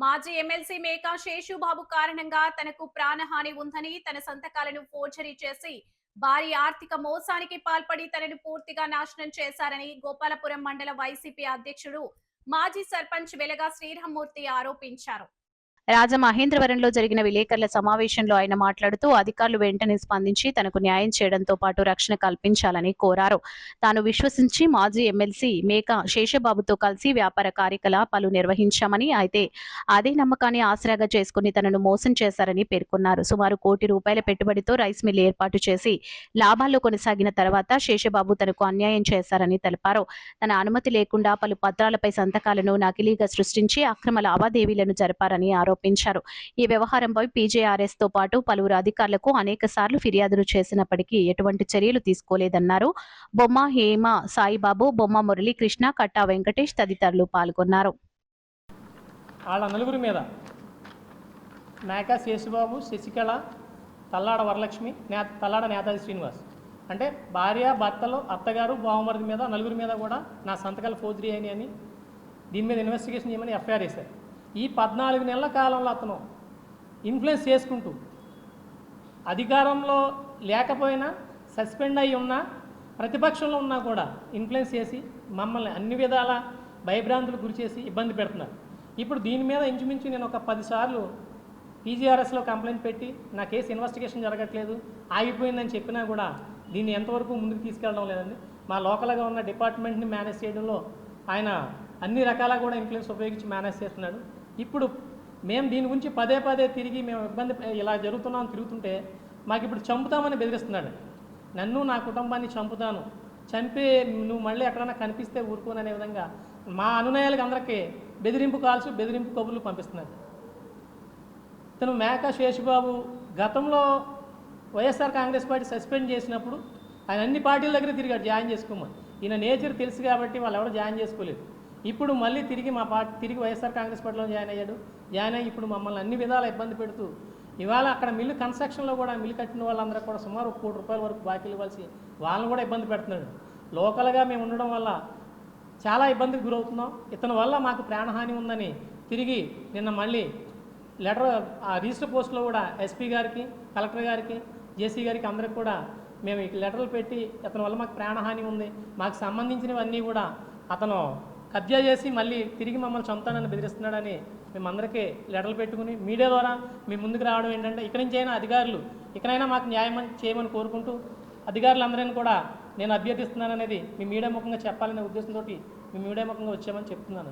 మాజీ ఎమ్మెల్సీ మేకా శేషుబాబు కారణంగా తనకు ప్రాణహాని ఉందని తన సంతకాలను ఫోర్జరీ చేసి భారీ ఆర్థిక మోసానికి పాల్పడి తనను పూర్తిగా నాశనం చేశారని గోపాలపురం మండల వైసీపీ అధ్యక్షుడు మాజీ సర్పంచ్ వెలగా శ్రీరామ్మూర్తి ఆరోపించారు. రాజమహేంద్రవరంలో జరిగిన విలేకరుల సమావేశంలో ఆయన మాట్లాడుతూ అధికారులు వెంటనే స్పందించి తనకు న్యాయం చేయడంతో పాటు రక్షణ కల్పించాలని కోరారు. తాను విశ్వసించి మాజీ ఎమ్మెల్సీ మేక శేషబాబుతో కలిసి వ్యాపార కార్యకలాపాలు నిర్వహించామని, అయితే అదే నమ్మకాన్ని ఆసరాగా చేసుకుని తనను మోసం చేశారని పేర్కొన్నారు. సుమారు ₹1,00,00,000 పెట్టుబడితో రైస్ మిల్ ఏర్పాటు చేసి లాభాల్లో కొనసాగిన తర్వాత శేషబాబు తనకు అన్యాయం చేశారని తెలిపారు. తన అనుమతి లేకుండా పలు పత్రాలపై సంతకాలను నకిలీగా సృష్టించి అక్రమ లావాదేవీలను జరిపారని ఆరోపించారు. ఈ వ్యవహారంపై పీజేఆర్ఎస్ తో పాటు పలువురు అధికారులకు అనేకసార్లు ఫిర్యాదులు చేసినప్పటికీ ఎటువంటి చర్యలు తీసుకోలేదన్నారు. బొమ్మ హేమ సాయిబాబు, బొమ్మ మురళీకృష్ణ, కట్టా వెంకటేష్ తదితరులు పాల్గొన్నారు. వాళ్ళ నలుగురి మీద మేకా శేషుబాబు, శశికళ, తల్లాడ వరలక్ష్మి, తల్లాడ నేతాజీ శ్రీనివాస్ అంటే భార్య, భర్తలు, అత్తగారు, బావమరిది మీద నలుగురి మీద కూడా నా సంతకాలు ఫోర్జరీ అయినాయి అని దీని మీద ఇన్వెస్టిగేషన్ చేయమని ఎఫ్ఐఆర్ వేశారు. ఈ 14 నెలల కాలంలో అతను ఇన్ఫ్లుయెన్స్ చేసుకుంటూ అధికారంలో లేకపోయినా, సస్పెండ్ అయి ఉన్నా, ప్రతిపక్షంలో ఉన్నా కూడా ఇన్ఫ్లుయెన్స్ చేసి మమ్మల్ని అన్ని విధాల భయభ్రాంతులకు గురి చేసి ఇబ్బంది పెడుతున్నారు. ఇప్పుడు దీని మీద ఇంచుమించు నేను ఒక 10 సార్లు పీజీఆర్ఎస్లో కంప్లైంట్ పెట్టి నా కేసు ఇన్వెస్టిగేషన్ జరగట్లేదు, ఆగిపోయిందని చెప్పినా కూడా దీన్ని ఎంతవరకు ముందుకు తీసుకెళ్ళడం లేదండి. మా లోకల్గా ఉన్న డిపార్ట్మెంట్ని మేనేజ్ చేయడంలో ఆయన అన్ని రకాల కూడా ఇన్ఫ్లుయెన్స్ ఉపయోగించి మేనేజ్ చేస్తున్నాడు. ఇప్పుడు మేము దీని గురించి పదే పదే తిరిగి మేము ఇబ్బంది ఇలా తిరుగుతుంటే మాకు ఇప్పుడు చంపుతామని బెదిరిస్తున్నాడు. నన్ను, నా కుటుంబాన్ని చంపుతాను, చంపి నువ్వు మళ్ళీ ఎక్కడైనా కనిపిస్తే ఊరుకోననే విధంగా మా అనునయాలకు అందరికీ బెదిరింపు కాల్స్, బెదిరింపు కబుర్లు పంపిస్తున్నాడు. ఇతను మేకా శేషుబాబు గతంలో వైఎస్ఆర్ కాంగ్రెస్ పార్టీ సస్పెండ్ చేసినప్పుడు ఆయన అన్ని పార్టీల దగ్గర తిరిగాడు జాయిన్ చేసుకోమని. ఈయన నేచర్ తెలుసు కాబట్టి వాళ్ళు ఎవరు జాయిన్ చేసుకోలేదు. ఇప్పుడు మళ్ళీ తిరిగి మా పార్టీ తిరిగి వైఎస్ఆర్ కాంగ్రెస్ పార్టీలో జాయిన్ అయ్యాడు. జాయిన్ అయ్యి ఇప్పుడు మమ్మల్ని అన్ని విధాలా ఇబ్బంది పెడుతూ ఇవాళ అక్కడ మిల్లు కన్స్ట్రక్షన్లో కూడా మిల్లు కట్టిన వాళ్ళందరూ కూడా సుమారు ₹1,00,00,000 వరకు బాకీలు ఇవ్వాల్సి వాళ్ళని కూడా ఇబ్బంది పెడుతున్నాడు. లోకల్గా మేము ఉండడం వల్ల చాలా ఇబ్బందికి గురవుతున్నాం. ఇతని వల్ల మాకు ప్రాణహాని ఉందని తిరిగి నిన్న మళ్ళీ లెటర్ ఆ రిజిస్టర్ పోస్ట్లో కూడా ఎస్పీ గారికి, కలెక్టర్ గారికి, జేసీ గారికి అందరికి కూడా మేము ఈ లెటర్లు పెట్టి అతని వల్ల మాకు ప్రాణహాని ఉంది, మాకు సంబంధించినవన్నీ కూడా అతను కబ్జా చేసి మళ్ళీ తిరిగి మమ్మల్ని చంపుతానని బెదిరిస్తున్నాడని మేమందరికీ లెటర్లు పెట్టుకుని మీడియా ద్వారా మీ ముందుకు రావడం ఏంటంటే ఇక్కడి నుంచి అయినా అధికారులు ఇకనైనా మాకు న్యాయం చేయమని కోరుకుంటూ అధికారులందరినీ కూడా నేను అభ్యర్థిస్తున్నాననేది మీ మీడియా ముఖంగా చెప్పాలనే ఉద్దేశంతో మీ మీడియా ముఖంగా వచ్చామని చెప్తున్నాను.